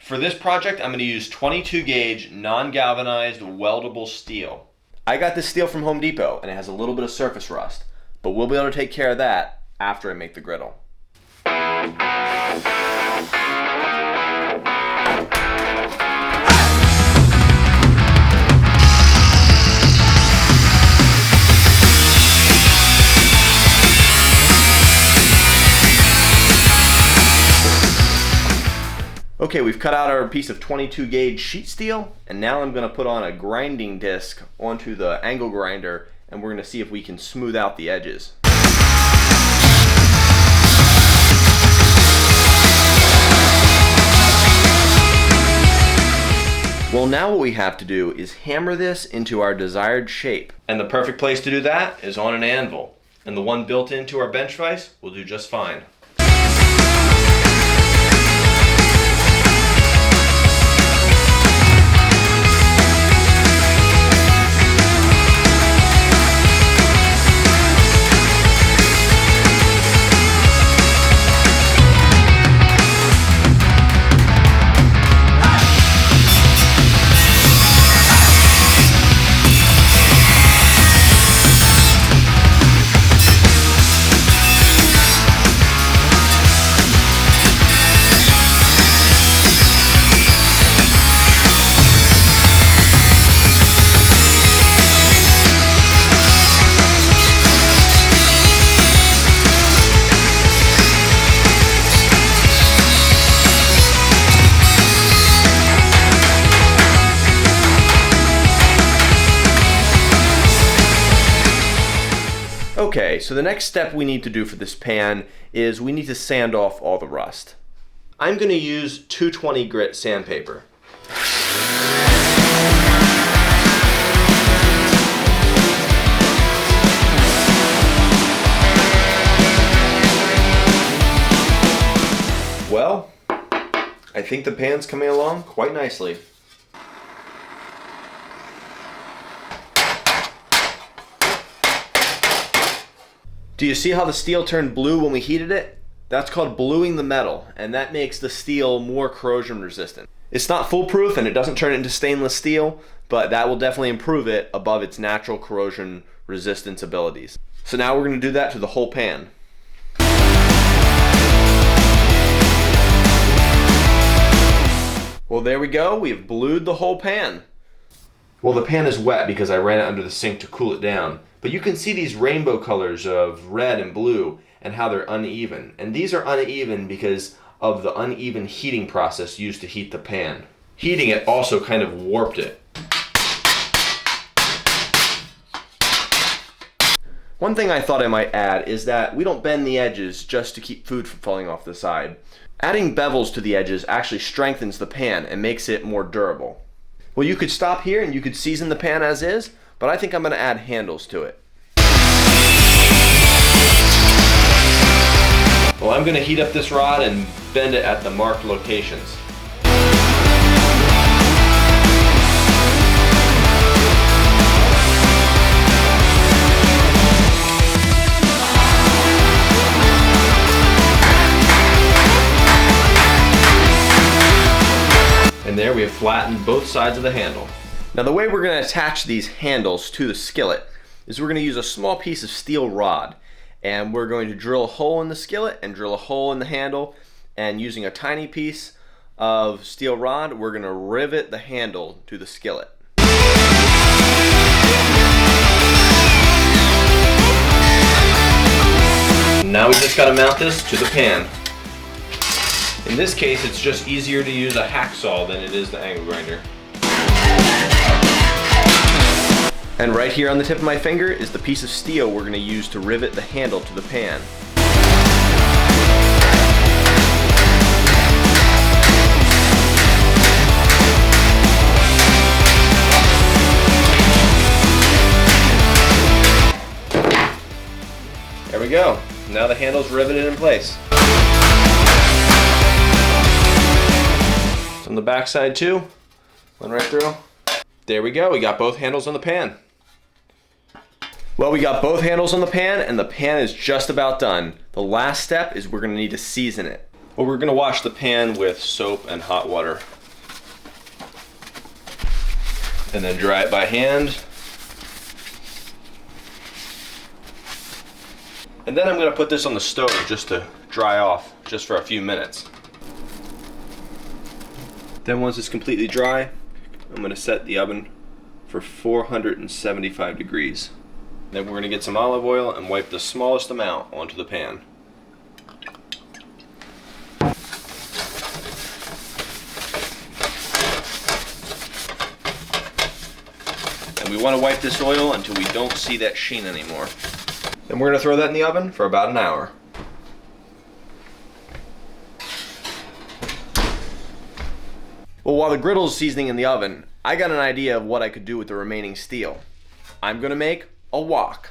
For this project, I'm going to use 22 gauge non-galvanized weldable steel. I got this steel from Home Depot and it has a little bit of surface rust, but we'll be able to take care of that after I make the griddle. Okay, we've cut out our piece of 22 gauge sheet steel, and now I'm going to put on a grinding disc onto the angle grinder, and we're going to see if we can smooth out the edges. Well, now what we have to do is hammer this into our desired shape. And the perfect place to do that is on an anvil, and the one built into our bench vise will do just fine. Okay, so the next step we need to do for this pan is we need to sand off all the rust. I'm going to use 220 grit sandpaper. Well, I think the pan's coming along quite nicely. Do you see how the steel turned blue when we heated it? That's called bluing the metal, and that makes the steel more corrosion resistant. It's not foolproof and it doesn't turn it into stainless steel, but that will definitely improve it above its natural corrosion resistance abilities. So now we're going to do that to the whole pan. Well, there we go. We've blued the whole pan. Well, the pan is wet because I ran it under the sink to cool it down. But you can see these rainbow colors of red and blue and how they're uneven. And these are uneven because of the uneven heating process used to heat the pan. Heating it also kind of warped it. One thing I thought I might add is that we don't bend the edges just to keep food from falling off the side. Adding bevels to the edges actually strengthens the pan and makes it more durable. Well, you could stop here and you could season the pan as is, but I think I'm going to add handles to it. Well, I'm going to heat up this rod and bend it at the marked locations. And there we have flattened both sides of the handle. Now the way we're going to attach these handles to the skillet is we're going to use a small piece of steel rod, and we're going to drill a hole in the skillet and drill a hole in the handle, and using a tiny piece of steel rod we're going to rivet the handle to the skillet. Now we just got to mount this to the pan. In this case it's just easier to use a hacksaw than it is the angle grinder. And right here on the tip of my finger is the piece of steel we're going to use to rivet the handle to the pan. There we go. Now the handle's riveted in place. On the back side too, one right through. There we go, we got both handles on the pan. Well, we got both handles on the pan and the pan is just about done. The last step is we're going to need to season it. Well, we're going to wash the pan with soap and hot water. and then dry it by hand. And then I'm going to put this on the stove just to dry off, just for a few minutes. Then once it's completely dry, I'm going to set the oven for 475 degrees. Then we're going to get some olive oil and wipe the smallest amount onto the pan. And we want to wipe this oil until we don't see that sheen anymore. Then we're going to throw that in the oven for about an hour. Well, while the griddle is seasoning in the oven, I got an idea of what I could do with the remaining steel. I'm going to make a wok.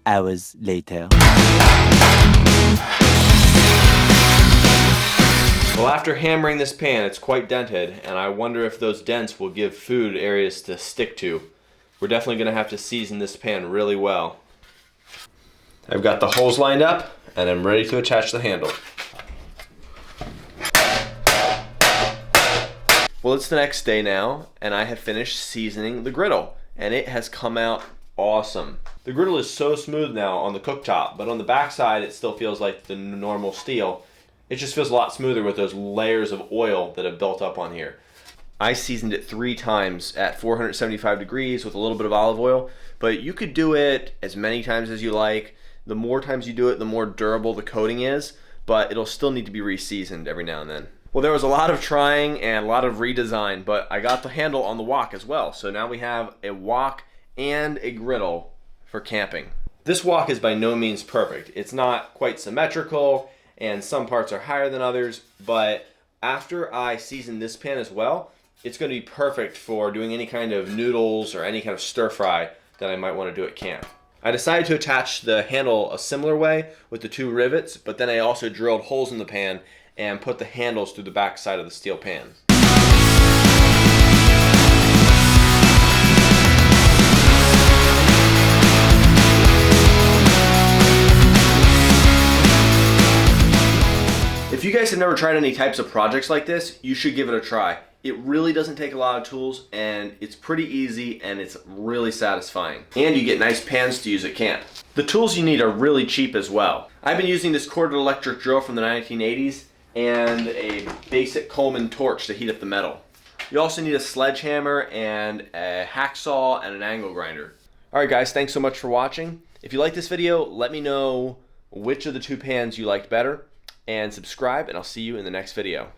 Hours later. Well, after hammering this pan, it's quite dented, and I wonder if those dents will give food areas to stick to. We're definitely going to have to season this pan really well. I've got the holes lined up, and I'm ready to attach the handle. Well, it's the next day now, and I have finished seasoning the griddle, and it has come out awesome. The griddle is so smooth now on the cooktop, but on the backside it still feels like the normal steel. It just feels a lot smoother with those layers of oil that have built up on here. I seasoned it 3 times at 475 degrees with a little bit of olive oil, but you could do it as many times as you like. The more times you do it, the more durable the coating is, but it'll still need to be re-seasoned every now and then. Well, there was a lot of trying and a lot of redesign, but I got the handle on the wok as well. So now we have a wok and a griddle for camping. This wok is by no means perfect. It's not quite symmetrical, and some parts are higher than others, but after I season this pan as well, it's going to be perfect for doing any kind of noodles or any kind of stir fry that I might want to do at camp. I decided to attach the handle a similar way with the 2 rivets, but then I also drilled holes in the pan and put the handles through the back side of the steel pan. If you guys have never tried any types of projects like this, you should give it a try. It really doesn't take a lot of tools, and it's pretty easy, and it's really satisfying. And you get nice pans to use at camp. The tools you need are really cheap as well. I've been using this corded electric drill from the 1980s and a basic Coleman torch to heat up the metal. You also need a sledgehammer and a hacksaw and an angle grinder. Alright guys, thanks so much for watching. If you like this video, let me know which of the 2 pans you liked better, and subscribe, and I'll see you in the next video.